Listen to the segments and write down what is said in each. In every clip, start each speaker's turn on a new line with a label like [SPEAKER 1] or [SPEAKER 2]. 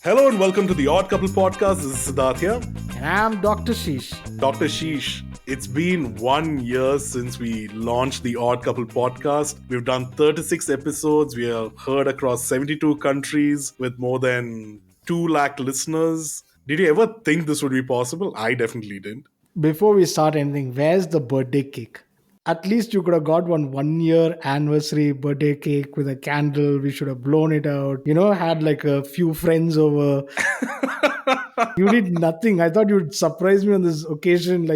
[SPEAKER 1] Hello and welcome to the Odd Couple podcast. This is Siddharth here.
[SPEAKER 2] And I'm Dr. Sheesh.
[SPEAKER 1] Dr. Sheesh, it's been 1 year since we launched the Odd Couple podcast. We've done 36 episodes. We are heard across 72 countries with more than 2 lakh listeners. Did you ever think this would be possible? I definitely didn't.
[SPEAKER 2] Before we start anything, where's the birthday cake? At least you could have got 1 year anniversary birthday cake with a candle. We should have blown it out. Had like a few friends over. You did nothing. I thought you'd surprise me on this occasion.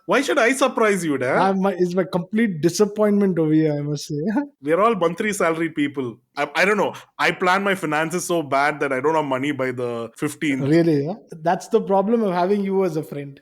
[SPEAKER 1] Why should I surprise you, Dad?
[SPEAKER 2] It's my complete disappointment over here, I must say.
[SPEAKER 1] We're all monthly salary people. I don't know. I plan my finances so bad that I don't have money by the 15th.
[SPEAKER 2] Really? Yeah? That's the problem of having you as a friend.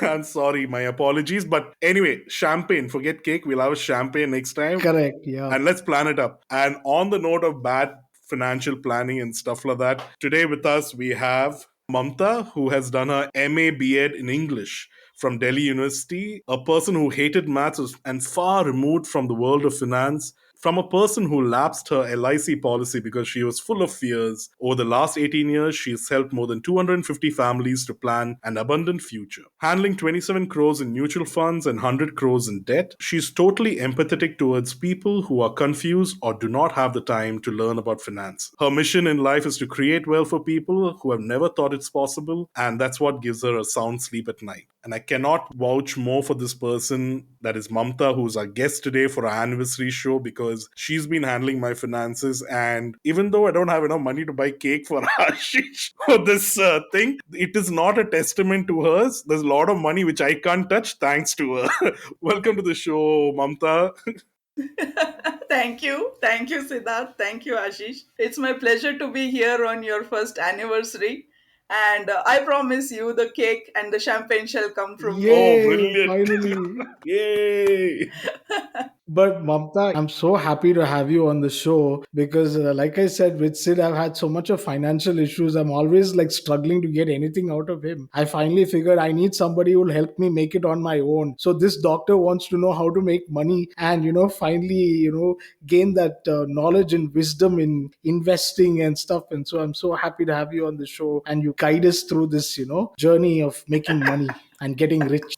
[SPEAKER 1] I'm sorry, my apologies. But anyway, champagne, forget cake. We'll have a champagne next time.
[SPEAKER 2] Correct. Yeah.
[SPEAKER 1] And let's plan it up. And on the note of bad financial planning and stuff like that, today with us we have Mamta, who has done her MA BEd in English from Delhi University, a person who hated maths and far removed from the world of finance, from a person who lapsed her LIC policy because she was full of fears. Over the last 18 years, she's helped more than 250 families to plan an abundant future. Handling 27 crores in mutual funds and 100 crores in debt, she's totally empathetic towards people who are confused or do not have the time to learn about finance. Her mission in life is to create wealth for people who have never thought it's possible, and that's what gives her a sound sleep at night. And I cannot vouch more for this person, that is Mamta, who's our guest today for our anniversary show, because she's been handling my finances. And even though I don't have enough money to buy cake for Ashish for this thing, it is not a testament to hers. There's a lot of money which I can't touch thanks to her. Welcome to the show, Mamta.
[SPEAKER 3] Thank you. Thank you, Siddharth. Thank you, Ashish. It's my pleasure to be here on your first anniversary. And I promise you the cake and the champagne shall come from me.
[SPEAKER 1] Oh,
[SPEAKER 2] Yay!
[SPEAKER 1] brilliant.
[SPEAKER 2] Finally.
[SPEAKER 1] Yay!
[SPEAKER 2] But Mamta, I'm so happy to have you on the show because, like I said, with Sid, I've had so much of financial issues. I'm always like struggling to get anything out of him. I finally figured I need somebody who will help me make it on my own. So this doctor wants to know how to make money and, finally, gain that knowledge and wisdom in investing and stuff. And so I'm so happy to have you on the show and you guide us through this, journey of making money and getting rich.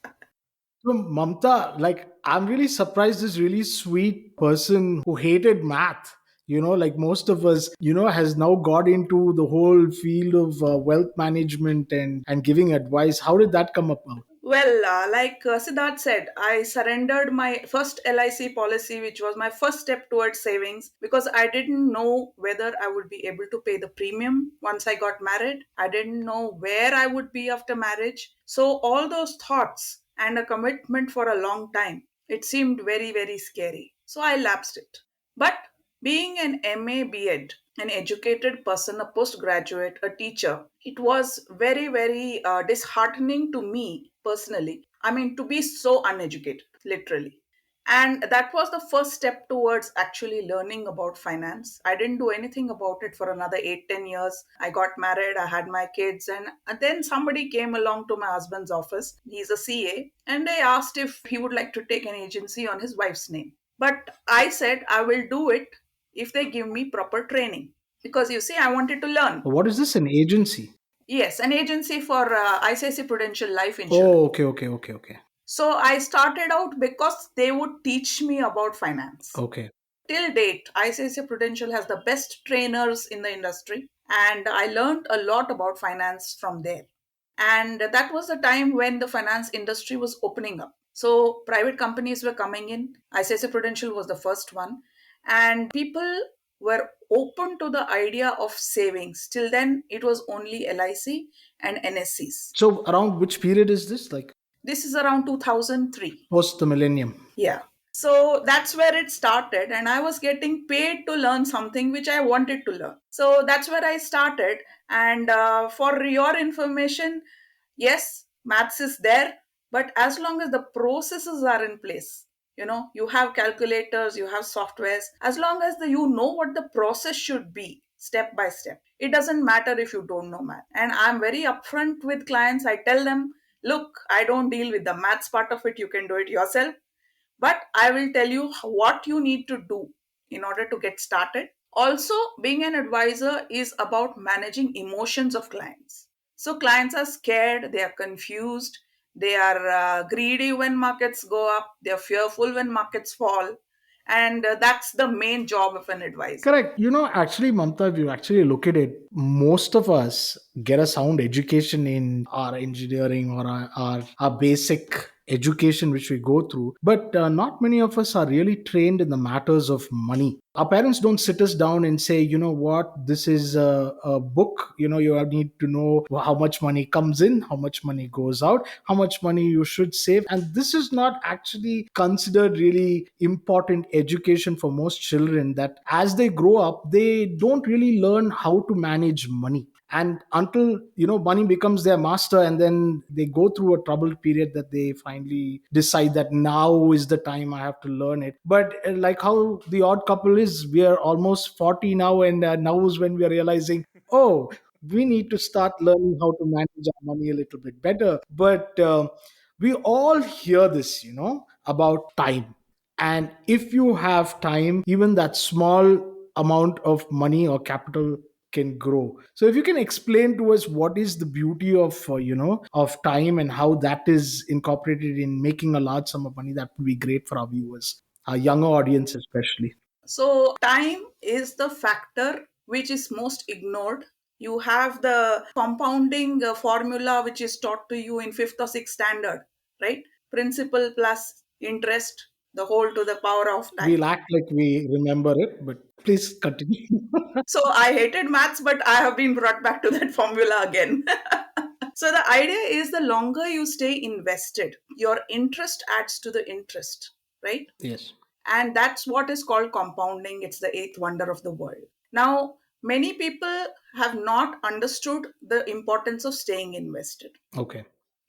[SPEAKER 2] So, Mamta, like, I'm really surprised this really sweet person who hated math, like most of us, has now got into the whole field of wealth management and giving advice. How did that come about?
[SPEAKER 3] Well, like Siddharth said, I surrendered my first LIC policy, which was my first step towards savings, because I didn't know whether I would be able to pay the premium once I got married. I didn't know where I would be after marriage. So, all those thoughts and a commitment for a long time, it seemed very, very scary. So, I lapsed it. But being an MA BEd, an educated person, a postgraduate, a teacher, it was very, very disheartening to me personally. I mean, to be so uneducated, literally. And that was the first step towards actually learning about finance. I didn't do anything about it for another 8, 10 years. I got married, I had my kids, and then somebody came along to my husband's office. He's a CA, and they asked if he would like to take an agency on his wife's name. But I said, I will do it if they give me proper training. Because you see, I wanted to learn.
[SPEAKER 2] What is this, an agency?
[SPEAKER 3] Yes, an agency for ICICI Prudential Life Insurance.
[SPEAKER 2] Oh, okay.
[SPEAKER 3] So I started out because they would teach me about finance.
[SPEAKER 2] Okay.
[SPEAKER 3] Till date, ICICI Prudential has the best trainers in the industry, and I learned a lot about finance from there. And that was the time when the finance industry was opening up. So private companies were coming in. ICICI Prudential was the first one, and people were open to the idea of savings. Till then, it was only LIC and NSCs.
[SPEAKER 2] So, around which period is this? Like
[SPEAKER 3] This is around 2003.
[SPEAKER 2] post the millennium?
[SPEAKER 3] Yeah. So that's where it started, and I was getting paid to learn something which I wanted to learn. So that's where I started. And for your information, yes, maths is there, but as long as the processes are in place, you have calculators, you have softwares, as long as you know what the process should be step by step, it doesn't matter if you don't know math. And I'm very upfront with clients. I tell them, look, I don't deal with the maths part of it, you can do it yourself, but I will tell you what you need to do in order to get started. Also, being an advisor is about managing emotions of clients. So clients are scared, they are confused, they are greedy when markets go up, they are fearful when markets fall, and that's the main job of an advisor.
[SPEAKER 2] Correct. Actually, Mamta, if you actually look at it, most of us get a sound education in our engineering or our basic education which we go through, but not many of us are really trained in the matters of money. Our parents don't sit us down and say, you know what, this is a book. You need to know how much money comes in, how much money goes out, how much money you should save. And this is not actually considered really important education for most children, that as they grow up, they don't really learn how to manage money. And until money becomes their master, and then they go through a troubled period, that they finally decide that now is the time I have to learn it. But like how the odd couple is, we are almost 40 now, and now is when we are realizing, oh, we need to start learning how to manage our money a little bit better. But we all hear this, about time. And if you have time, even that small amount of money or capital can grow. So if you can explain to us what is the beauty of of time, and how that is incorporated in making a large sum of money, that would be great for our viewers, our younger audience especially.
[SPEAKER 3] So, time is the factor which is most ignored. You have the compounding formula which is taught to you in fifth or sixth standard, right? Principal plus interest, the whole to the power of time.
[SPEAKER 2] We'll act like we remember it, but please continue.
[SPEAKER 3] So, I hated maths, but I have been brought back to that formula again. So, the idea is the longer you stay invested, your interest adds to the interest, right?
[SPEAKER 2] Yes.
[SPEAKER 3] And that's what is called compounding. It's the eighth wonder of the world. Now, many people have not understood the importance of staying invested.
[SPEAKER 2] Okay.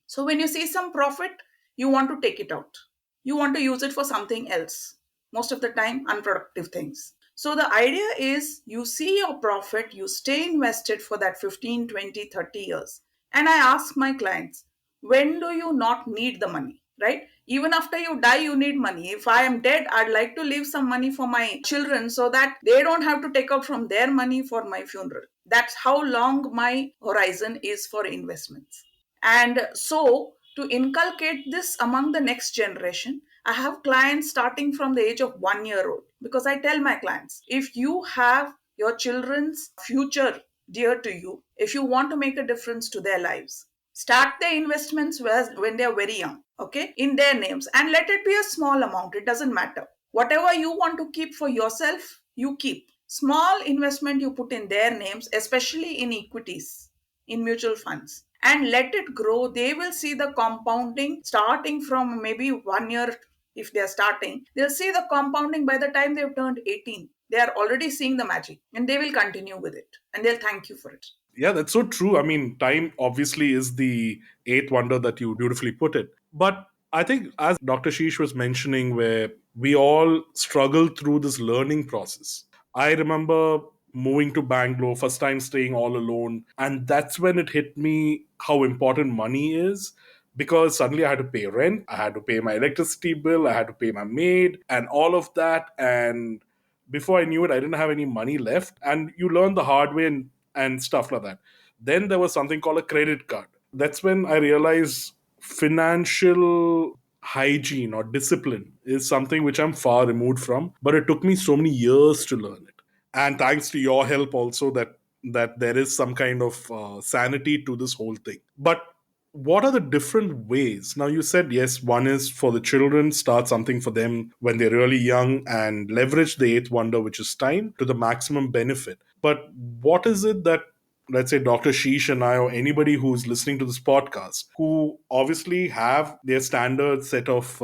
[SPEAKER 3] So when you see some profit, you want to take it out, you want to use it for something else, most of the time unproductive things. So the idea is you see your profit, you stay invested for that 15, 20, 30 years. And I ask my clients, when do you not need the money, right? Even after you die, you need money. If I am dead, I'd like to leave some money for my children so that they don't have to take out from their money for my funeral. That's how long my horizon is for investments. And so, to inculcate this among the next generation, I have clients starting from the age of 1 year old, because I tell my clients, if you have your children's future dear to you, if you want to make a difference to their lives, start the investments when they are very young, okay, in their names, and let it be a small amount. It doesn't matter. Whatever you want to keep for yourself, you keep. Small investment you put in their names, especially in equities, in mutual funds, and let it grow. They will see the compounding starting from maybe 1 year. If they're starting, they'll see the compounding by the time they've turned 18. They are already seeing the magic, and they will continue with it, and they'll thank you for it.
[SPEAKER 1] Yeah, that's so true. I mean, time obviously is the eighth wonder that you beautifully put it. But I think, as Dr. Sheesh was mentioning, where we all struggle through this learning process. I remember moving to Bangalore, first time staying all alone. And that's when it hit me how important money is. Because suddenly I had to pay rent, I had to pay my electricity bill, I had to pay my maid, and all of that. And before I knew it, I didn't have any money left. And you learn the hard way and stuff like that. Then there was something called a credit card. That's when I realized financial hygiene or discipline is something which I'm far removed from, but it took me so many years to learn it. And thanks to your help also, that there is some kind of sanity to this whole thing. But what are the different ways? Now, you said yes, one is for the children, start something for them when they're really young and leverage the eighth wonder, which is time, to the maximum benefit. But what is it that, let's say, Dr. Sheesh and I, or anybody who's listening to this podcast, who obviously have their standard set of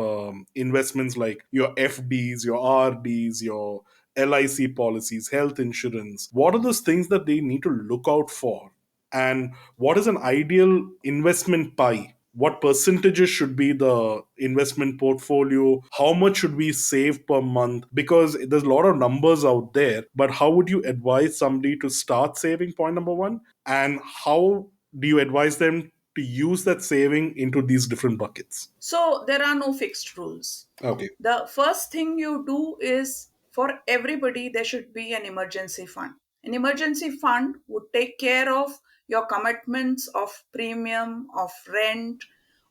[SPEAKER 1] investments like your FDs, your RDs, your LIC policies, health insurance, what are those things that they need to look out for? And what is an ideal investment pie? What percentages should be the investment portfolio? How much should we save per month? Because there's a lot of numbers out there, but how would you advise somebody to start saving? Point number one. And how do you advise them to use that saving into these different buckets?
[SPEAKER 3] So there are no fixed rules.
[SPEAKER 1] Okay.
[SPEAKER 3] The first thing you do is for everybody, there should be an emergency fund. An emergency fund would take care of your commitments of premium, of rent,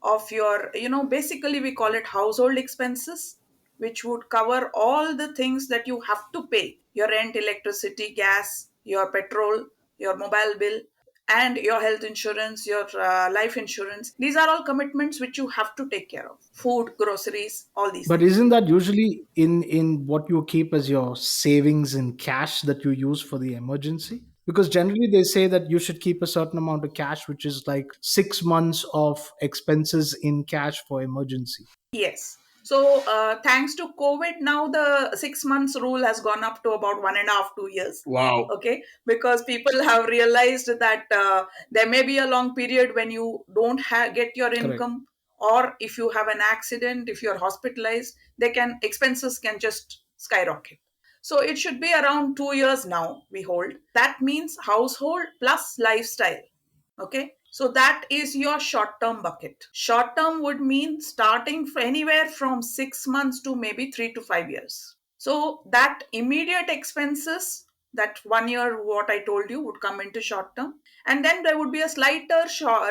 [SPEAKER 3] of your, basically we call it household expenses, which would cover all the things that you have to pay: your rent, electricity, gas, your petrol, your mobile bill, and your health insurance, your life insurance. These are all commitments which you have to take care of: food, groceries, all these
[SPEAKER 2] But
[SPEAKER 3] things.
[SPEAKER 2] isn't that usually in what you keep as your savings in cash that you use for the emergency? Because generally they say that you should keep a certain amount of cash, which is like 6 months of expenses in cash for emergency.
[SPEAKER 3] Yes. So, thanks to COVID, now the 6 months rule has gone up to about 1.5, 2 years.
[SPEAKER 1] Wow.
[SPEAKER 3] Okay, because people have realized that there may be a long period when you don't get your
[SPEAKER 2] Correct.
[SPEAKER 3] income, or if you have an accident, if you're hospitalized, expenses can just skyrocket. So it should be around 2 years now. We hold that means household plus lifestyle. Okay, so that is your short term bucket. Short term would mean starting for anywhere from 6 months to maybe 3 to 5 years. So that immediate expenses, that 1 year, what I told you, would come into short term. And then there would be a slighter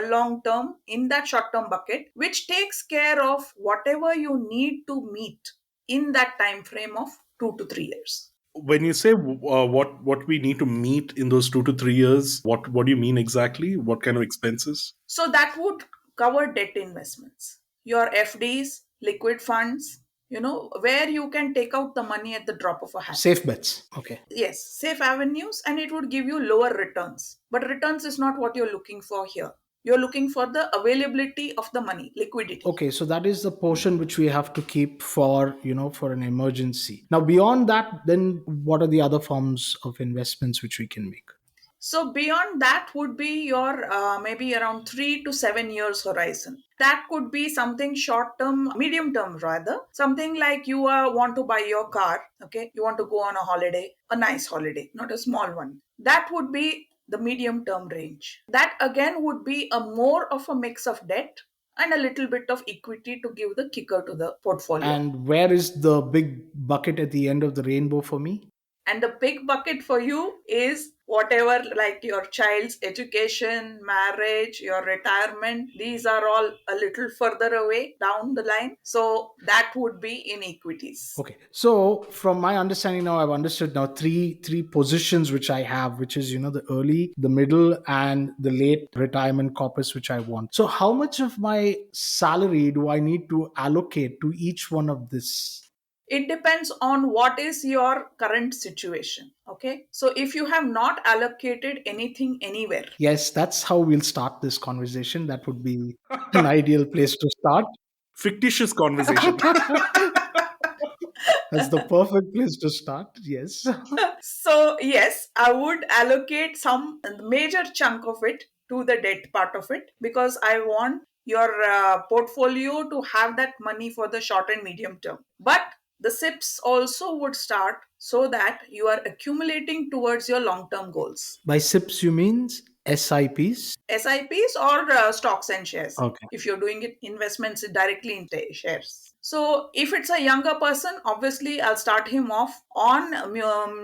[SPEAKER 3] long term in that short term bucket, which takes care of whatever you need to meet in that time frame of 2 to 3 years.
[SPEAKER 1] When you say what we need to meet in those 2 to 3 years, what do you mean exactly? What kind of expenses?
[SPEAKER 3] So that would cover debt investments, your FDs, liquid funds, where you can take out the money at the drop of a hat.
[SPEAKER 2] Safe bets. Okay.
[SPEAKER 3] Yes, safe avenues, and it would give you lower returns. But returns is not what you're looking for here. You're looking for the availability of the money, liquidity.
[SPEAKER 2] Okay, so that is the portion which we have to keep for, for an emergency. Now, beyond that, then what are the other forms of investments which we can make?
[SPEAKER 3] So beyond that would be your maybe around 3 to 7 years horizon. That could be something short term, medium term rather. Something like you want to buy your car. Okay, you want to go on a holiday, a nice holiday, not a small one. That would be the medium term range. That again would be a more of a mix of debt and a little bit of equity to give the kicker to the portfolio.
[SPEAKER 2] And where is the big bucket at the end of the rainbow for me?
[SPEAKER 3] And the big bucket for you is whatever, like your child's education, marriage, your retirement. These are all a little further away down the line. So that would be in equities.
[SPEAKER 2] Okay, so from my understanding now, I've understood now three positions which I have, which is the early, the middle, and the late retirement corpus which I want. So how much of my salary do I need to allocate to each one of this?
[SPEAKER 3] It depends on what is your current situation. Okay. So if you have not allocated anything anywhere,
[SPEAKER 2] Yes, that's how we'll start this conversation. That would be an ideal place to start.
[SPEAKER 1] Fictitious conversation.
[SPEAKER 2] That's the perfect place to start. Yes.
[SPEAKER 3] so yes, I would allocate some major chunk of it to the debt part of it, because I want your portfolio to have that money for the short and medium term. But the SIPs also would start so that you are accumulating towards your long term goals.
[SPEAKER 2] By SIPs, you means SIPs?
[SPEAKER 3] SIPs or stocks and shares.
[SPEAKER 2] Okay.
[SPEAKER 3] If you're doing it investments directly in shares. So if it's a younger person, obviously I'll start him off on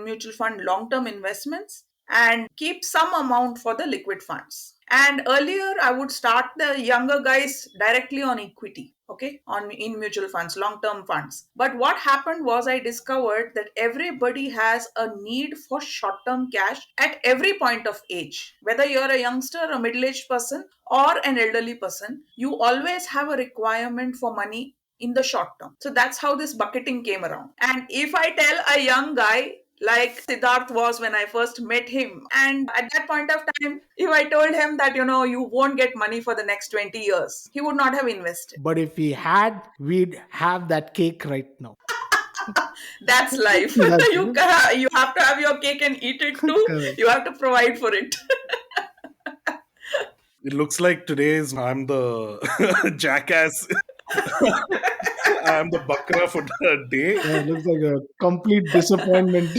[SPEAKER 3] mutual fund long-term investments and keep some amount for the liquid funds. And earlier I would start the younger guys directly on equity, okay, on in mutual funds, long term funds. But what happened was I discovered that everybody has a need for short term cash at every point of age. Whether you're a youngster, a middle aged person, or an elderly person, you always have a requirement for money in the short term. So that's how this bucketing came around. And if I tell a young guy, like Siddharth was when I first met him, and at that point of time, if I told him that, you won't get money for the next 20 years, he would not have invested.
[SPEAKER 2] But if we had, we'd have that cake right now.
[SPEAKER 3] That's life.
[SPEAKER 2] That's
[SPEAKER 3] You have to have your cake and eat it too.
[SPEAKER 2] correct.
[SPEAKER 3] You have to provide for it.
[SPEAKER 1] It looks like I'm the jackass. I'm the bakra for the day.
[SPEAKER 2] Yeah, it looks like a complete disappointment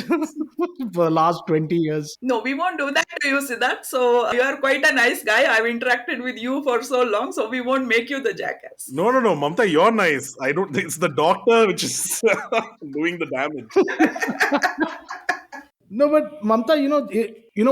[SPEAKER 2] for the last 20 years.
[SPEAKER 3] No, we won't do that to you, Siddharth. So you are quite a nice guy. I've interacted with you for so long, so we won't make you the jackass.
[SPEAKER 1] No, no, no, Mamta, you're nice. I don't think it's the doctor which is doing the damage.
[SPEAKER 2] No, but Mamta,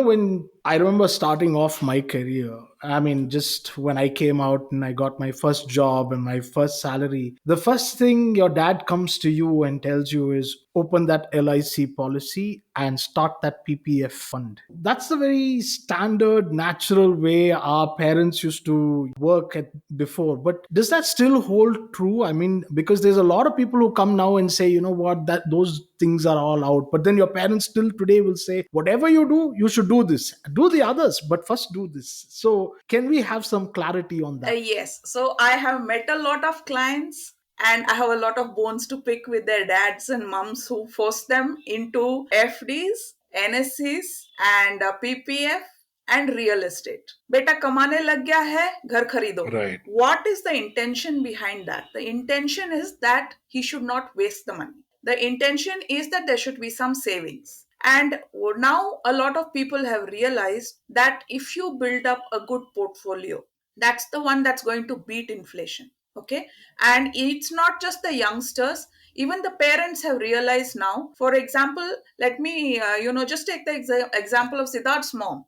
[SPEAKER 2] when I remember starting off my career, I mean, just when I came out and I got my first job and my first salary, the first thing your dad comes to you and tells you is open that LIC policy and start that PPF fund. That's the very standard, natural way our parents used to work at before. But does that still hold true? I mean, because there's a lot of people who come now and say, you know what, that those things are all out. But then your parents still today will say, whatever you do, you should do this. Do the others, but first do this. So can we have some clarity on that?
[SPEAKER 3] Yes. So I have met a lot of clients and I have a lot of bones to pick with their dads and moms who force them into FDs, NSCs, and PPF and real estate. Beta kamane lag gaya hai, ghar kharido.
[SPEAKER 1] Right.
[SPEAKER 3] What is the intention behind that? The intention is that he should not waste the money. The intention is that there should be some savings. And now a lot of people have realized that if you build up a good portfolio, that's the one that's going to beat inflation. Okay. And it's not just the youngsters, even the parents have realized now. For example, let me, just take the example of Siddharth's mom.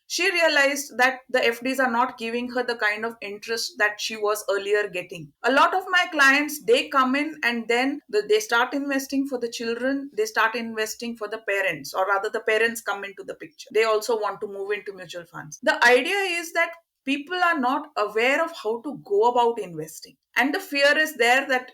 [SPEAKER 3] She realized that the FDs are not giving her the kind of interest that she was earlier getting. A lot of my clients, they come in and then they start investing for the children, they start investing for the parents, or rather, the parents come into the picture. They also want to move into mutual funds. The idea is that people are not aware of how to go about investing, and the fear is there that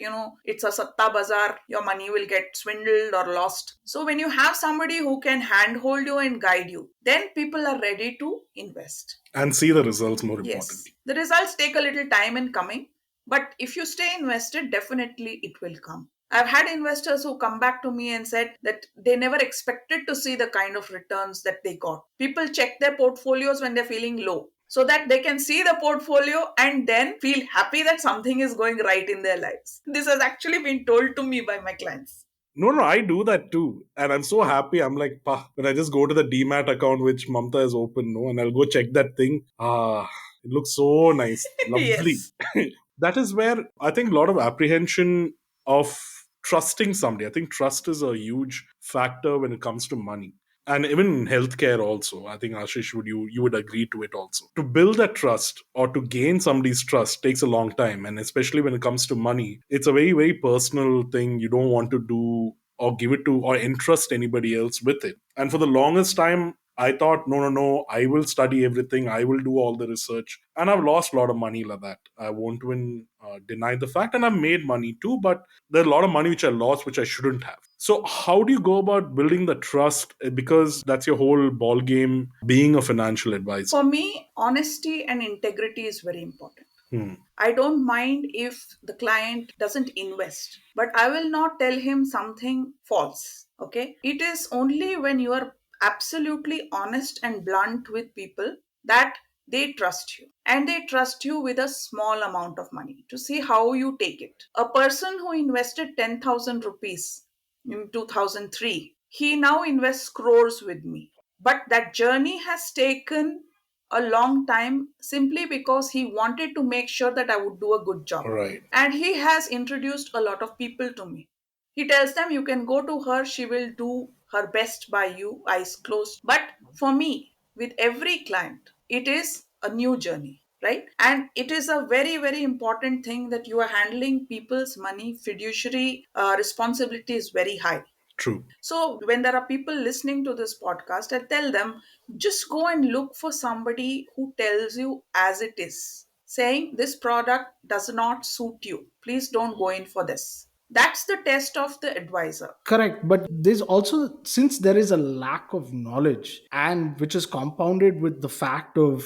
[SPEAKER 3] it's a satta bazaar, your money will get swindled or lost. So when you have somebody who can handhold you and guide you, then people are ready to invest.
[SPEAKER 1] And see the results, more
[SPEAKER 3] Yes,
[SPEAKER 1] importantly.
[SPEAKER 3] the results take a little time in coming, but if you stay invested, definitely it will come. I've had investors who come back to me and said that they never expected to see the kind of returns that they got. People check their portfolios when they're feeling low so that they can see the portfolio and then feel happy that something is going right in their lives. This has actually been told to me by my clients.
[SPEAKER 1] No, no, I do that too. And I'm so happy. I'm like, "Pah," when I just go to the DMAT account, which Mamta has opened, no, and I'll go check that thing. It looks so nice. Lovely.
[SPEAKER 3] Yes.
[SPEAKER 1] That is where I think a lot of apprehension of trusting somebody. I think trust is a huge factor when it comes to money. And even in healthcare also, I think Ashish you would agree to it also. To build that trust or to gain somebody's trust takes a long time. And especially when it comes to money, it's a very, very personal thing. You don't want to do or give it to or entrust anybody else with it. And for the longest time, I thought, no, no, no, I will study everything. I will do all the research. And I've lost a lot of money like that. I won't even deny the fact. And I've made money too, but there's a lot of money which I lost, which I shouldn't have. So how do you go about building the trust? Because that's your whole ball game, being a financial advisor.
[SPEAKER 3] For me, honesty and integrity is very important.
[SPEAKER 1] Hmm.
[SPEAKER 3] I don't mind if the client doesn't invest, but I will not tell him something false. Okay. It is only when you are absolutely honest and blunt with people that they trust you. And they trust you with a small amount of money to see how you take it. A person who invested 10,000 rupees in 2003, he now invests crores with me. But that journey has taken a long time simply because he wanted to make sure that I would do a good job.
[SPEAKER 1] Right.
[SPEAKER 3] And he has introduced a lot of people to me. He tells them, you can go to her, she will do her best by you, eyes closed. But for me, with every client, it is a new journey, right? And it is a very, very important thing that you are handling people's money. Fiduciary responsibility is very high.
[SPEAKER 1] True.
[SPEAKER 3] So, when there are people listening to this podcast, I tell them just go and look for somebody who tells you as it is, saying this product does not suit you. Please don't go in for this. That's the test of the advisor.
[SPEAKER 2] Correct. But there's also, since there is a lack of knowledge, and which is compounded with the fact of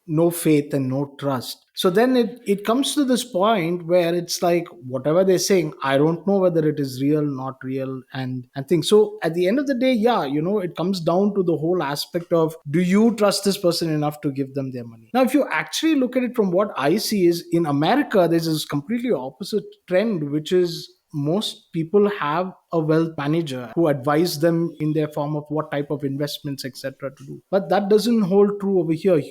[SPEAKER 2] no faith and no trust. So then it comes to this point where it's like whatever they're saying, I don't know whether it is real, not real, and things. So at the end of the day, yeah, it comes down to the whole aspect of, do you trust this person enough to give them their money? Now, if you actually look at it from what I see is in America, there's this completely opposite trend, which is most people have a wealth manager who advise them in their form of what type of investments, etc., to do. But that doesn't hold true over here.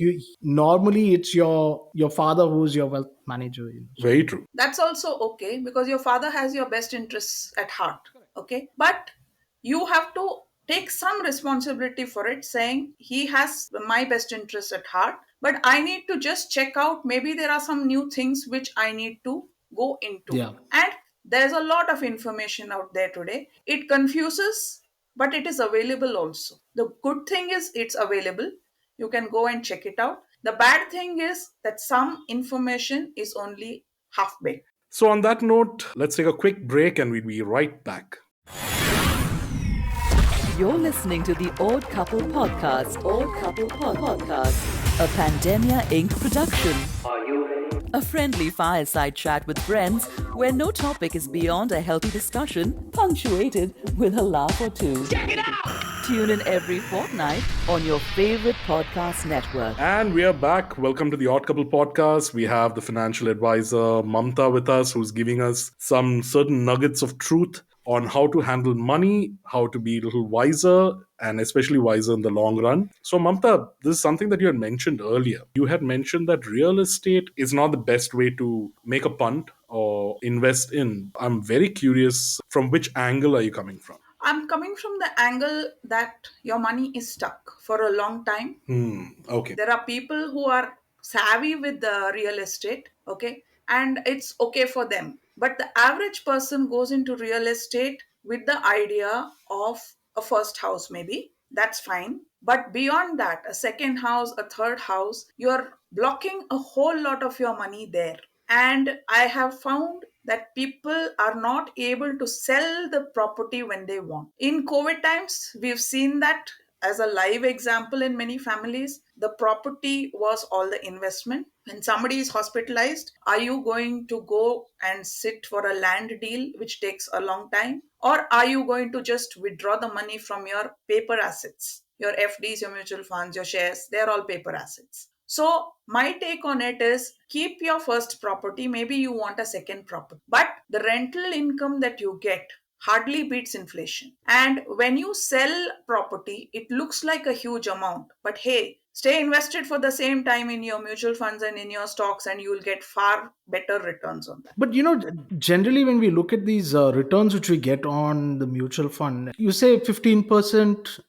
[SPEAKER 2] Normally it's your father who's your wealth manager.
[SPEAKER 1] Very true.
[SPEAKER 3] That's also okay because your father has your best interests at heart. Okay. But you have to take some responsibility for it, saying he has my best interests at heart, but I need to just check out. Maybe there are some new things which I need to go into.
[SPEAKER 2] Yeah.
[SPEAKER 3] And there's a lot of information out there today. It confuses, but it is available also. The good thing is it's available. You can go and check it out. The bad thing is that some information is only half baked.
[SPEAKER 1] So, on that note, let's take a quick break and we'll be right back.
[SPEAKER 4] You're listening to the Odd Couple Podcast. Odd Couple Podcast. A Pandemia Inc. production.
[SPEAKER 5] Are you ready?
[SPEAKER 4] A friendly fireside chat with friends where no topic is beyond a healthy discussion, punctuated with a laugh or two.
[SPEAKER 5] Check it out!
[SPEAKER 4] Tune in every fortnight on your favorite podcast network.
[SPEAKER 1] And we are back. Welcome to the Odd Couple Podcast. We have the financial advisor Mamta with us, who's giving us some certain nuggets of truth on how to handle money, how to be a little wiser, and especially wiser in the long run. So, Mamta, this is something that you had mentioned earlier. You had mentioned that real estate is not the best way to make a punt or invest in. I'm very curious, from which angle are you coming from?
[SPEAKER 3] I'm coming from the angle that your money is stuck for a long time.
[SPEAKER 1] Okay.
[SPEAKER 3] There are people who are savvy with the real estate, okay, and it's okay for them. But the average person goes into real estate with the idea of a first house, maybe. That's fine. But beyond that, a second house, a third house, you're blocking a whole lot of your money there. And I have found that people are not able to sell the property when they want. In COVID times, we've seen that as a live example in many families. The property was all the investment. When somebody is hospitalized, are you going to go and sit for a land deal which takes a long time? Or are you going to just withdraw the money from your paper assets? Your FDs, your mutual funds, your shares, they're all paper assets. So, my take on it is keep your first property. Maybe you want a second property, but the rental income that you get hardly beats inflation. And when you sell property, it looks like a huge amount, but hey, stay invested for the same time in your mutual funds and in your stocks, and you will get far better returns on that.
[SPEAKER 2] But generally, when we look at these returns which we get on the mutual fund, you say 15%,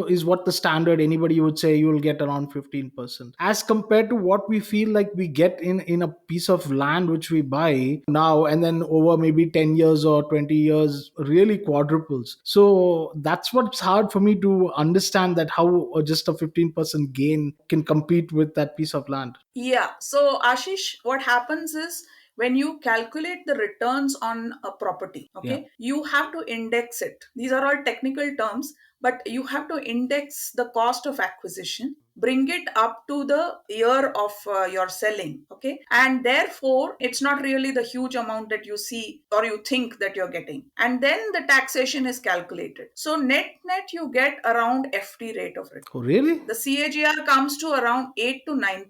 [SPEAKER 2] is what the standard. Anybody would say you will get around 15%, as compared to what we feel like we get in a piece of land which we buy now, and then over maybe 10 years or 20 years, really quadruples. So that's what's hard for me to understand, that how just a 15% gain can compete with that piece of land.
[SPEAKER 3] Yeah. So, Ashish, what happens is when you calculate the returns on a property, okay, you have to index it. These are all technical terms, but you have to index the cost of acquisition, bring it up to the year of your selling, okay, and therefore it's not really the huge amount that you see or you think that you're getting, and then the taxation is calculated. So net you get around FD rate of return.
[SPEAKER 2] Oh, really?
[SPEAKER 3] The CAGR comes to around 8 to 9%.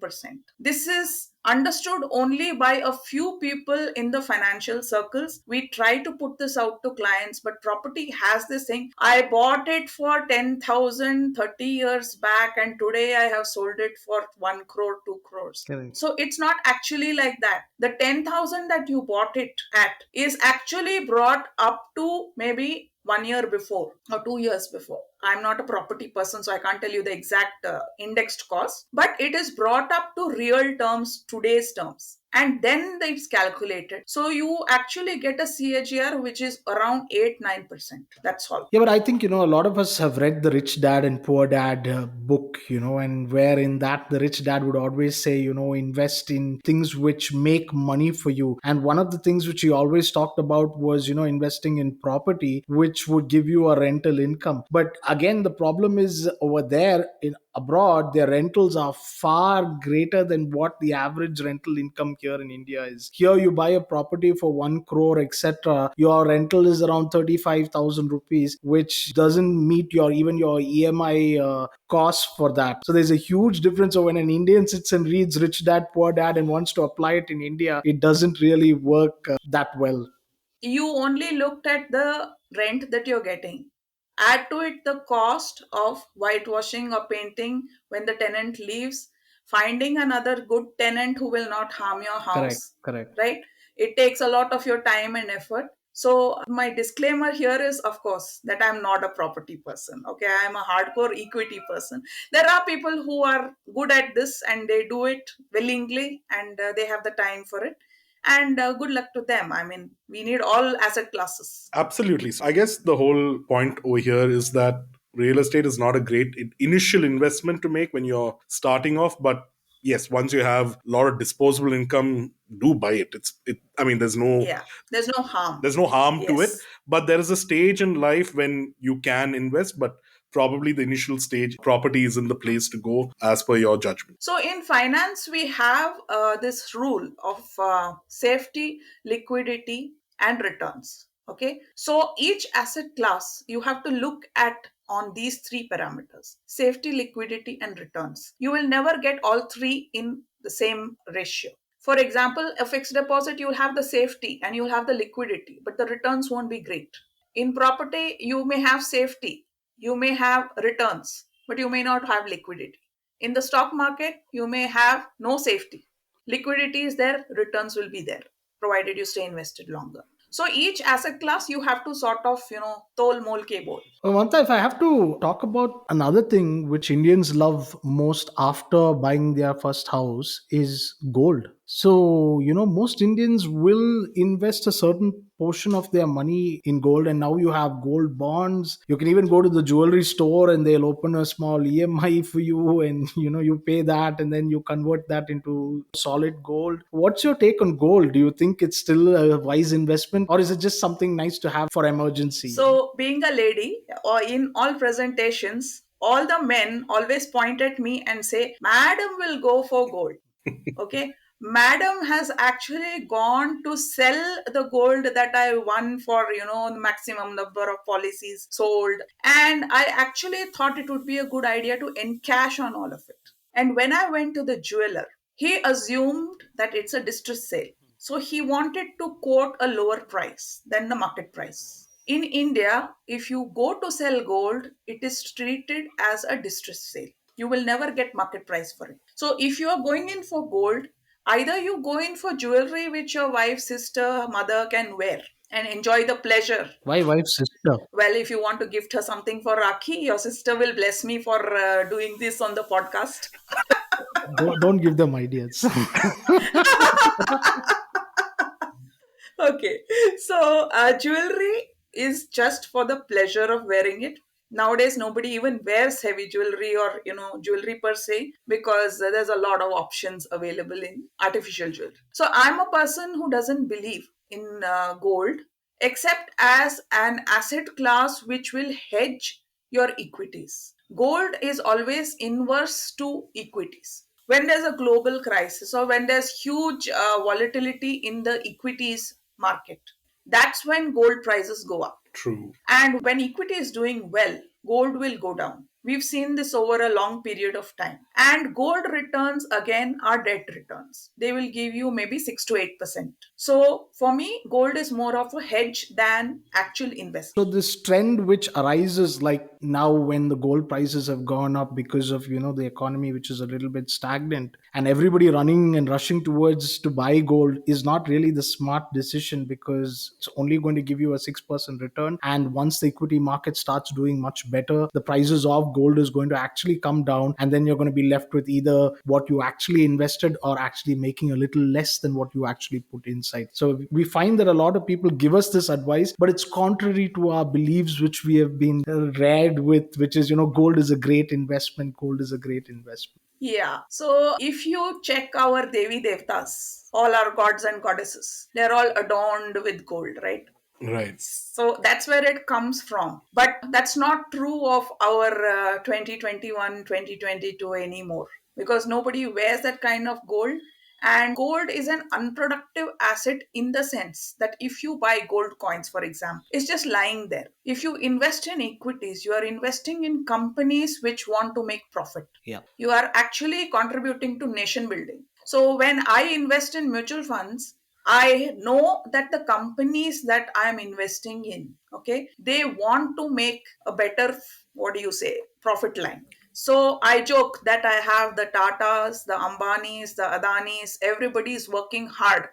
[SPEAKER 3] This is understood only by a few people in the financial circles. We try to put this out to clients, but property has this thing. I bought it for 10,000 30 years back, and today I have sold it for 1 crore, 2 crores.
[SPEAKER 2] Correct.
[SPEAKER 3] So it's not actually like that. The 10,000 that you bought it at is actually brought up to maybe 1 year before or 2 years before. I'm not a property person, so I can't tell you the exact indexed cost, but it is brought up to real terms, today's terms, and then it's calculated. So you actually get a CAGR which is around 8-9%. That's all.
[SPEAKER 2] Yeah, but I think, a lot of us have read the Rich Dad and Poor Dad book, and where in that the rich dad would always say, invest in things which make money for you. And one of the things which he always talked about was, investing in property, which would give you a rental income. But again, the problem is over there, abroad, their rentals are far greater than what the average rental income here in India is. Here, you buy a property for 1 crore, etc. Your rental is around 35,000 rupees, which doesn't meet your EMI costs for that. So there's a huge difference. So when an Indian sits and reads Rich Dad Poor Dad and wants to apply it in India, it doesn't really work that well.
[SPEAKER 3] You only looked at the rent that you're getting. Add to it the cost of whitewashing or painting when the tenant leaves, finding another good tenant who will not harm your
[SPEAKER 2] Correct,
[SPEAKER 3] house,
[SPEAKER 2] correct.
[SPEAKER 3] right? It takes a lot of your time and effort. So, my disclaimer here is, of course, that I'm not a property person. Okay, I'm a hardcore equity person. There are people who are good at this and they do it willingly and they have the time for it, and good luck to them. I mean, we need all asset classes.
[SPEAKER 1] Absolutely. So I guess the whole point over here is that real estate is not a great initial investment to make when you're starting off, but yes, once you have a lot of disposable income, do buy it. I mean,
[SPEAKER 3] Yeah, there's no harm.
[SPEAKER 1] there's no harm to it,
[SPEAKER 3] Yes.
[SPEAKER 1] but there is a stage in life when you can invest, but probably the initial stage property is in the place to go as per your judgment.
[SPEAKER 3] So in finance, we have this rule of safety, liquidity, and returns. Okay. So each asset class you have to look at on these three parameters: safety, liquidity, and returns. You will never get all three in the same ratio. For example, a fixed deposit, you'll have the safety and you'll have the liquidity, but the returns won't be great. In property, you may have safety, you may have returns, but you may not have liquidity. In the stock market, you may have no safety. Liquidity is there, returns will be there, provided you stay invested longer. So each asset class you have to sort of, tol mol ke bol.
[SPEAKER 2] Manta, if I have to talk about another thing which Indians love most after buying their first house is gold. So, most Indians will invest a certain portion of their money in gold, and now you have gold bonds. You can even go to the jewelry store and they'll open a small EMI for you, and you pay that and then you convert that into solid gold. What's your take on gold? Do you think it's still a wise investment, or is it just something nice to have for emergency?
[SPEAKER 3] So, being a lady, or in all presentations, all the men always point at me and say, Madam will go for gold. Okay. Madam has actually gone to sell the gold that I won for, the maximum number of policies sold. And I actually thought it would be a good idea to encash on all of it. And when I went to the jeweler, he assumed that it's a distress sale. So he wanted to quote a lower price than the market price. In India, if you go to sell gold, it is treated as a distress sale. You will never get market price for it. So if you are going in for gold, either you go in for jewelry which your wife, sister, mother can wear and enjoy the pleasure.
[SPEAKER 2] Why wife's sister?
[SPEAKER 3] Well, if you want to gift her something for Rakhi, your sister will bless me for doing this on the podcast.
[SPEAKER 2] Don't give them ideas.
[SPEAKER 3] Okay, so jewelry is just for the pleasure of wearing it. Nowadays nobody even wears heavy jewelry or jewelry per se, because there's a lot of options available in artificial jewelry. So I'm a person who doesn't believe in gold except as an asset class which will hedge your equities. Gold is always inverse to equities. When there's a global crisis or when there's huge volatility in the equities market, that's when gold prices go up.
[SPEAKER 1] True.
[SPEAKER 3] And when equity is doing well, gold will go down. We've seen this over a long period of time. And gold returns again are debt returns. They will give you maybe 6 to 8%. So for me, gold is more of a hedge than actual
[SPEAKER 2] So
[SPEAKER 3] investment.
[SPEAKER 2] this trend which arises like now when the gold prices have gone up because of the economy which is a little bit stagnant, and everybody running and rushing towards to buy gold is not really the smart decision, because it's only going to give you a 6% return, and once the equity market starts doing much better, the prices of gold is going to actually come down, and then you're going to be left with either what you actually invested or actually making a little less than what you actually put inside. So we find that a lot of people give us this advice, but it's contrary to our beliefs which we have been reared with, which is gold is a great investment, gold is a great investment.
[SPEAKER 3] Yeah. So if you check our Devi Devtas, all our gods and goddesses, they're all adorned with gold, right?
[SPEAKER 1] Right.
[SPEAKER 3] So that's where it comes from. But that's not true of our 2021, 2022 anymore, because nobody wears that kind of gold. And gold is an unproductive asset in the sense that if you buy gold coins, for example, it's just lying there. If you invest in equities, you are investing in companies which want to make profit.
[SPEAKER 5] Yeah.
[SPEAKER 3] You are actually contributing to nation building. So when I invest in mutual funds, I know that the companies that I'm investing in, okay, they want to make a better, what do you say, profit line. So I joke that I have the Tatas, the Ambanis, the Adanis, everybody is working hard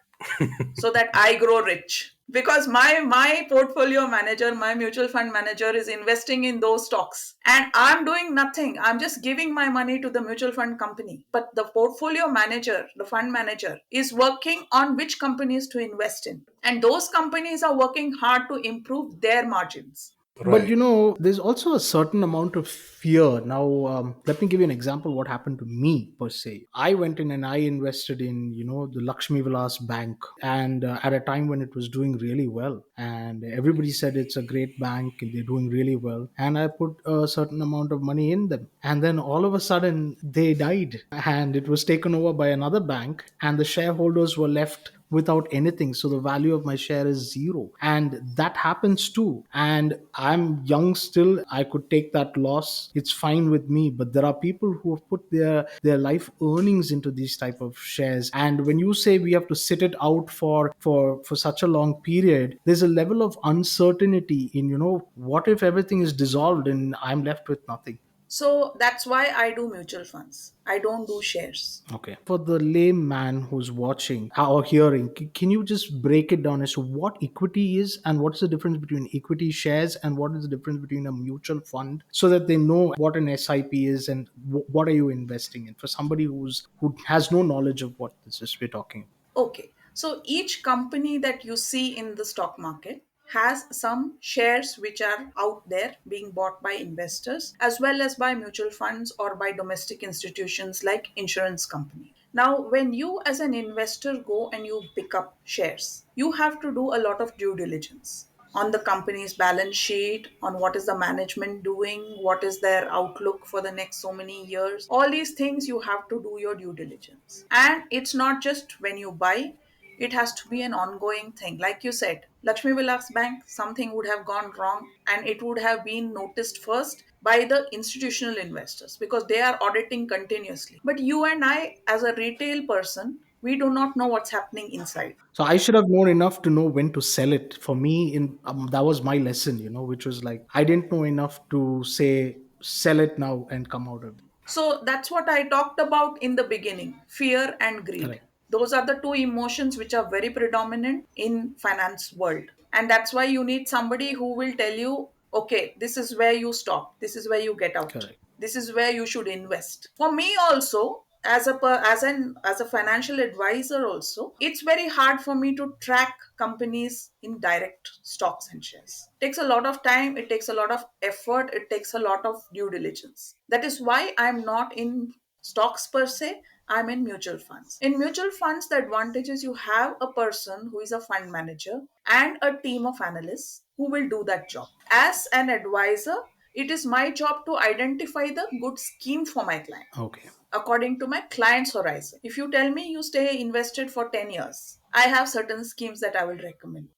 [SPEAKER 3] so that I grow rich. Because my portfolio manager, my mutual fund manager is investing in those stocks. And I'm doing nothing. I'm just giving my money to the mutual fund company. But the portfolio manager, the fund manager, is working on which companies to invest in. And those companies are working hard to improve their margins.
[SPEAKER 2] But
[SPEAKER 1] Right.
[SPEAKER 2] there's also a certain amount of fear. Now, let me give you an example what happened to me per se. I went in and I invested in, the Lakshmi Vilas Bank, and at a time when it was doing really well. And everybody said it's a great bank and they're doing really well. And I put a certain amount of money in them. And then all of a sudden, they died and it was taken over by another bank, and the shareholders were left without anything, so the value of my share is zero, and that happens too. And I'm young still, I could take that loss, it's fine with me. But there are people who have put their life earnings into these type of shares, and when you say we have to sit it out for such a long period, there's a level of uncertainty in, what if everything is dissolved and I'm left with nothing.
[SPEAKER 3] So that's why I do mutual funds. I don't do shares.
[SPEAKER 2] Okay. For the layman who's watching or hearing, can you just break it down as to what equity is and what's the difference between equity shares and what is the difference between a mutual fund, so that they know what an SIP is and what are you investing in, for somebody who has no knowledge of what this is we're talking.
[SPEAKER 3] Okay. So each company that you see in the stock market has some shares which are out there being bought by investors as well as by mutual funds or by domestic institutions like insurance company. Now, when you as an investor go and you pick up shares, you have to do a lot of due diligence on the company's balance sheet, on what is the management doing, what is their outlook for the next so many years. All these things you have to do your due diligence. And it's not just when you buy, it has to be an ongoing thing. Like you said, Lakshmi Vilas Bank, something would have gone wrong and it would have been noticed first by the institutional investors because they are auditing continuously. But you and I, as a retail person, we do not know what's happening inside.
[SPEAKER 2] So I should have known enough to know when to sell it. For me, in that was my lesson, which was like I didn't know enough to say sell it now and come out of it.
[SPEAKER 3] So that's what I talked about in the beginning, fear and greed.
[SPEAKER 2] Correct.
[SPEAKER 3] Those are the two emotions which are very predominant in finance world. And that's why you need somebody who will tell you, okay, this is where you stop. This is where you get out.
[SPEAKER 2] Correct.
[SPEAKER 3] This is where you should invest. For me also, as a financial advisor also, it's very hard for me to track companies in direct stocks and shares. It takes a lot of time, it takes a lot of effort, it takes a lot of due diligence. That is why I'm not in stocks per se, I'm in mutual funds. In mutual funds, the advantage is you have a person who is a fund manager and a team of analysts who will do that job. As an advisor, it is my job to identify the good scheme for my client
[SPEAKER 2] Okay.
[SPEAKER 3] according to my client's horizon. If you tell me you stay invested for 10 years, I have certain schemes that I will recommend.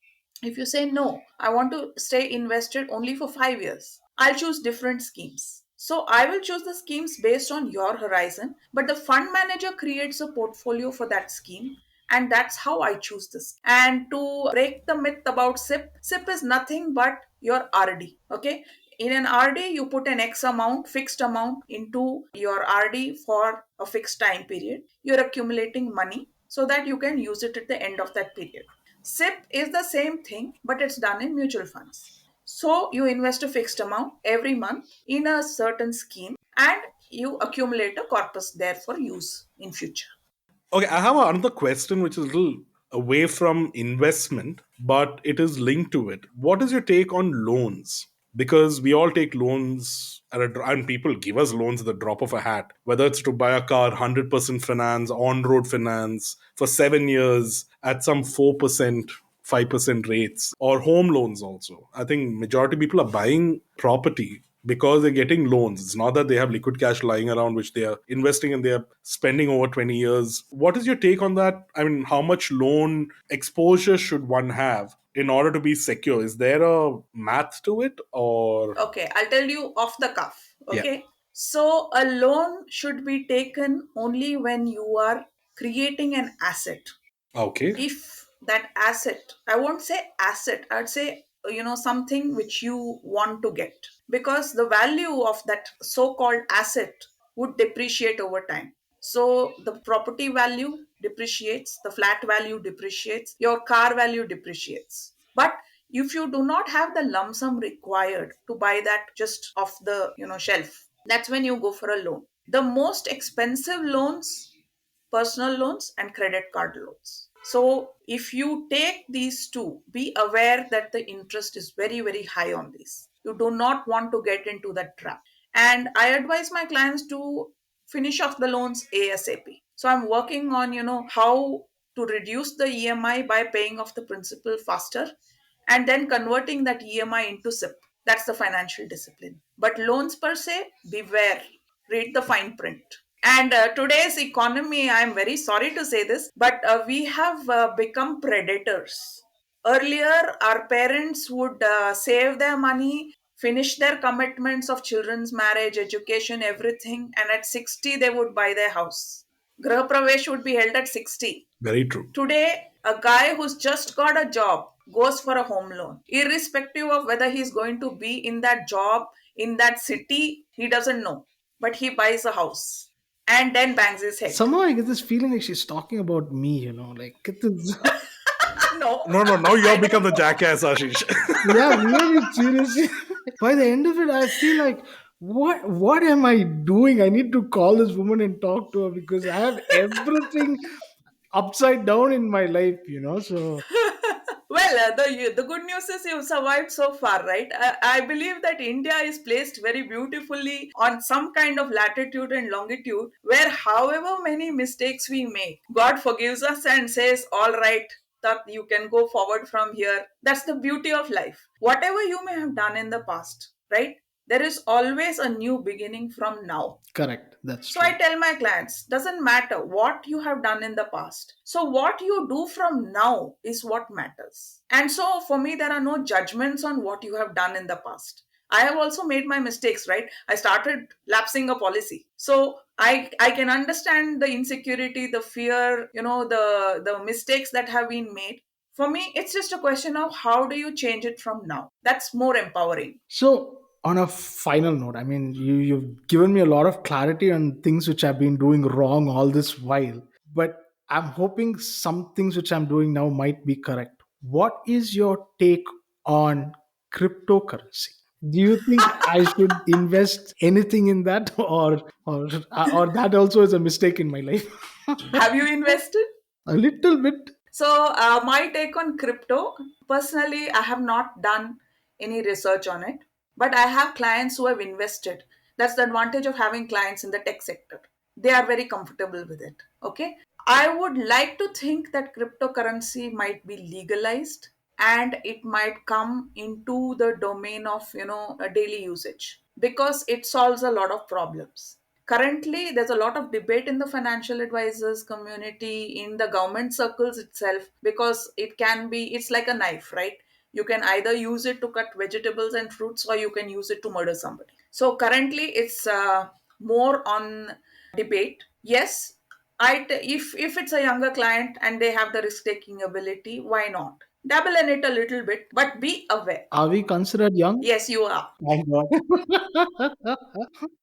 [SPEAKER 3] If you say no, I want to stay invested only for 5 years, I'll choose different schemes. So I will choose the schemes based on your horizon, but the fund manager creates a portfolio for that scheme, and that's how I choose this. And to break the myth about SIP is nothing but your RD. Okay, in an RD, you put an X amount, fixed amount into your RD for a fixed time period. You're accumulating money so that you can use it at the end of that period. SIP is the same thing, but it's done in mutual funds. So you invest a fixed amount every month in a certain scheme and you accumulate a corpus there for use in future.
[SPEAKER 1] Okay, I have another question which is a little away from investment, but it is linked to it. What is your take on loans? Because we all take loans and people give us loans at the drop of a hat, whether it's to buy a car, 100% finance, on road finance for 7 years at some 4%, 5% rates, or home loans also. I think majority people are buying property because they're getting loans. It's not that they have liquid cash lying around which they are investing and they are spending over 20 years. What is your take on that? I mean, how much loan exposure should one have in order to be secure? Is there a math to it, or?
[SPEAKER 3] Okay, I'll tell you off the cuff.
[SPEAKER 1] Yeah.
[SPEAKER 3] Okay. So a loan should be taken only when you are creating an asset.
[SPEAKER 1] Okay.
[SPEAKER 3] If that asset, I won't say asset, I'd say, something which you want to get, because the value of that so called asset would depreciate over time. So the property value depreciates, the flat value depreciates, your car value depreciates. But if you do not have the lump sum required to buy that just off the shelf, that's when you go for a loan. The most expensive loans, personal loans and credit card loans. So if you take these two, be aware that the interest is very, very high on these. You do not want to get into that trap. And I advise my clients to finish off the loans ASAP. So I'm working on, how to reduce the EMI by paying off the principal faster and then converting that EMI into SIP. That's the financial discipline. But loans per se, beware. Read the fine print. And today's economy, I'm very sorry to say this, but we have become predators. Earlier, our parents would save their money, finish their commitments of children's marriage, education, everything, and at 60, they would buy their house. Graha Pravesh would be held at 60.
[SPEAKER 1] Very true.
[SPEAKER 3] Today, a guy who's just got a job goes for a home loan, irrespective of whether he's going to be in that job, in that city, he doesn't know. But he buys a house and then bangs his head.
[SPEAKER 2] Somehow I get this feeling like she's talking about me, like get this.
[SPEAKER 3] No.
[SPEAKER 1] No, now you have become the jackass, Ashish.
[SPEAKER 2] Yeah, really, seriously. By the end of it, I feel like, what am I doing? I need to call this woman and talk to her because I have everything upside down in my life, so
[SPEAKER 3] Well, the good news is you've survived so far, right? I believe that India is placed very beautifully on some kind of latitude and longitude where, however many mistakes we make, God forgives us and says, all right, that you can go forward from here. That's the beauty of life. Whatever you may have done in the past, right? There is always a new beginning from now.
[SPEAKER 2] correct. That's
[SPEAKER 3] So
[SPEAKER 2] true.
[SPEAKER 3] I tell my clients, doesn't matter what you have done in the past. So what you do from now is what matters. And so for me, there are no judgments on what you have done in the past. I have also made my mistakes, right? I started lapsing a policy. So I can understand the insecurity, the fear, the mistakes that have been made. For me, it's just a question of how do you change it from now? That's more empowering.
[SPEAKER 2] So, on a final note, I mean, you've given me a lot of clarity on things which I've been doing wrong all this while, but I'm hoping some things which I'm doing now might be correct. What is your take on cryptocurrency? Do you think I should invest anything in that, or that also is a mistake in my life?
[SPEAKER 3] Have you invested?
[SPEAKER 2] A little bit.
[SPEAKER 3] So, my take on crypto, personally, I have not done any research on it, but I have clients who have invested. That's the advantage of having clients in the tech sector. They are very comfortable with it. Okay. I would like to think that cryptocurrency might be legalized and it might come into the domain of, a daily usage because it solves a lot of problems. Currently, there's a lot of debate in the financial advisors community, in the government circles itself, because it's like a knife, right? You can either use it to cut vegetables and fruits or you can use it to murder somebody. So currently, it's more on debate. Yes, if it's a younger client and they have the risk taking ability, why not? Dabble in it a little bit, but be aware.
[SPEAKER 2] Are we considered young?
[SPEAKER 3] Yes, you are.
[SPEAKER 2] My God.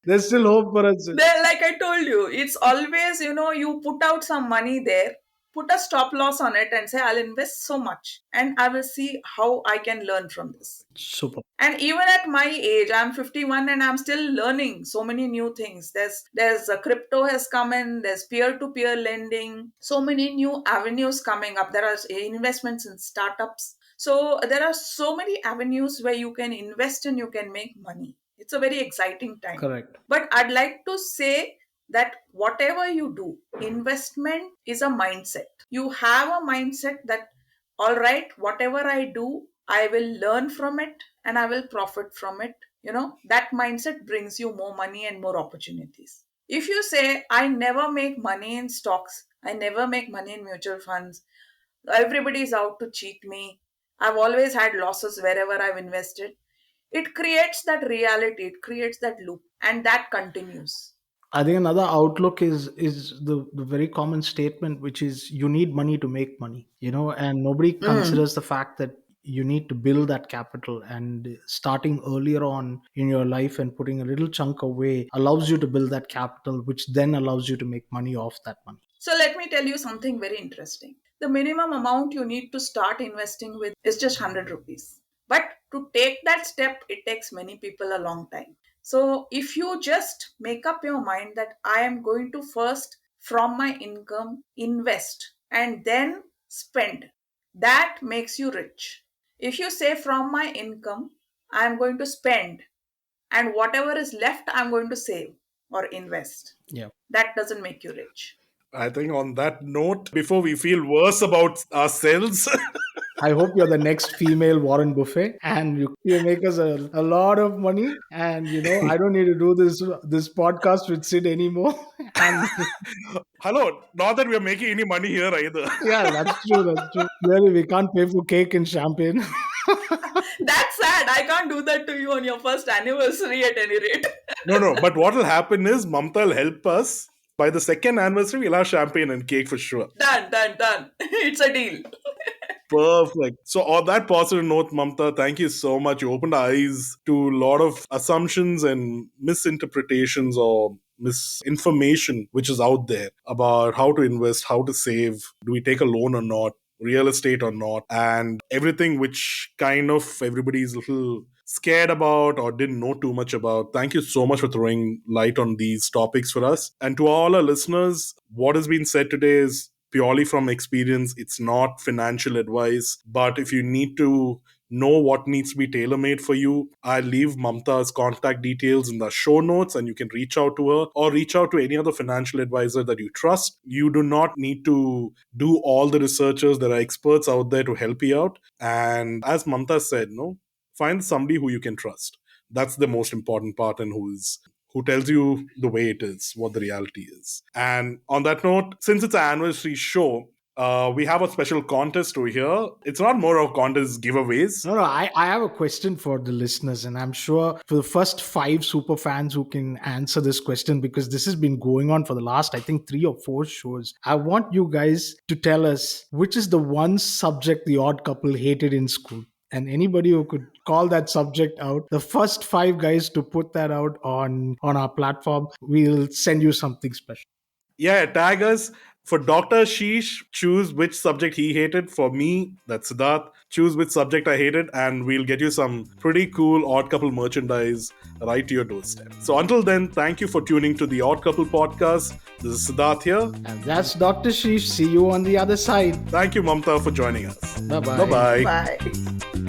[SPEAKER 2] There's still hope for us.
[SPEAKER 3] There, like I told you, it's always, you put out some money there, put a stop loss on it and say, I'll invest so much and I will see how I can learn from this.
[SPEAKER 2] Super.
[SPEAKER 3] And even at my age, I'm 51 and I'm still learning so many new things. There's a crypto has come in, there's peer-to-peer lending, so many new avenues coming up. There are investments in startups. So there are so many avenues where you can invest and you can make money. It's a very exciting time.
[SPEAKER 2] Correct.
[SPEAKER 3] But I'd like to say that whatever you do, investment is a mindset. You have a mindset that all right, whatever I do, I will learn from it and I will profit from it. That mindset brings you more money and more opportunities. If you say, I never make money in stocks, I never make money in mutual funds, everybody is out to cheat me, I've always had losses wherever I've invested, it creates that reality, it creates that loop, and that continues.
[SPEAKER 2] I think another outlook is the very common statement, which is you need money to make money, and nobody
[SPEAKER 3] Mm.
[SPEAKER 2] considers the fact that you need to build that capital, and starting earlier on in your life and putting a little chunk away allows you to build that capital, which then allows you to make money off that money.
[SPEAKER 3] So let me tell you something very interesting. The minimum amount you need to start investing with is just 100 rupees. But to take that step, it takes many people a long time. So if you just make up your mind that I am going to first, from my income, invest and then spend, that makes you rich. If you say, from my income, I am going to spend, and whatever is left, I'm going to save or invest,
[SPEAKER 2] Yeah.
[SPEAKER 3] that doesn't make you rich.
[SPEAKER 1] I think on that note, before we feel worse about ourselves,
[SPEAKER 2] I hope you're the next female Warren Buffett, and you make us a lot of money. And I don't need to do this podcast with Sid anymore. And
[SPEAKER 1] hello, not that we are making any money here either.
[SPEAKER 2] yeah, that's true. That's true. Really, we can't pay for cake and champagne.
[SPEAKER 3] That's sad. I can't do that to you on your first anniversary at any rate.
[SPEAKER 1] No, but what will happen is Mamta will help us. By the second anniversary, we'll have champagne and cake for sure.
[SPEAKER 3] Done, done, done. It's a deal.
[SPEAKER 1] Perfect. So, on that positive note, Mamta, thank you so much. You opened our eyes to a lot of assumptions and misinterpretations or misinformation which is out there about how to invest, how to save, do we take a loan or not, real estate or not, and everything which kind of everybody's a little scared about or didn't know too much about. Thank you so much for throwing light on these topics for us. And to all our listeners, what has been said today is purely from experience. It's not financial advice, but if you need to know what needs to be tailor made for you, I'll leave Mamta's contact details in the show notes and you can reach out to her or reach out to any other financial advisor that you trust. You do not need to do all the researchers. There are experts out there to help you out. And as Mamta said, no, find somebody who you can trust. That's the most important part, and who tells you the way it is, what the reality is. And on that note, since it's an anniversary show, we have a special contest over here. It's not more of contest giveaways.
[SPEAKER 2] No, I have a question for the listeners, and I'm sure for the first 5 super fans who can answer this question, because this has been going on for the last, I think, 3 or 4 shows. I want you guys to tell us which is the one subject the odd couple hated in school. And anybody who could call that subject out, the first 5 guys to put that out on our platform, we'll send you something special.
[SPEAKER 1] Yeah, tag us. For Dr. Sheesh, choose which subject he hated. For me, that's Siddharth. Choose which subject I hated, and we'll get you some pretty cool Odd Couple merchandise right to your doorstep. So until then, thank you for tuning to the Odd Couple podcast. This is Siddharth here.
[SPEAKER 2] And that's Dr. Sheesh. See you on the other side.
[SPEAKER 1] Thank you, Mamta, for joining us.
[SPEAKER 2] Bye-bye.
[SPEAKER 1] Bye-bye.
[SPEAKER 3] Bye.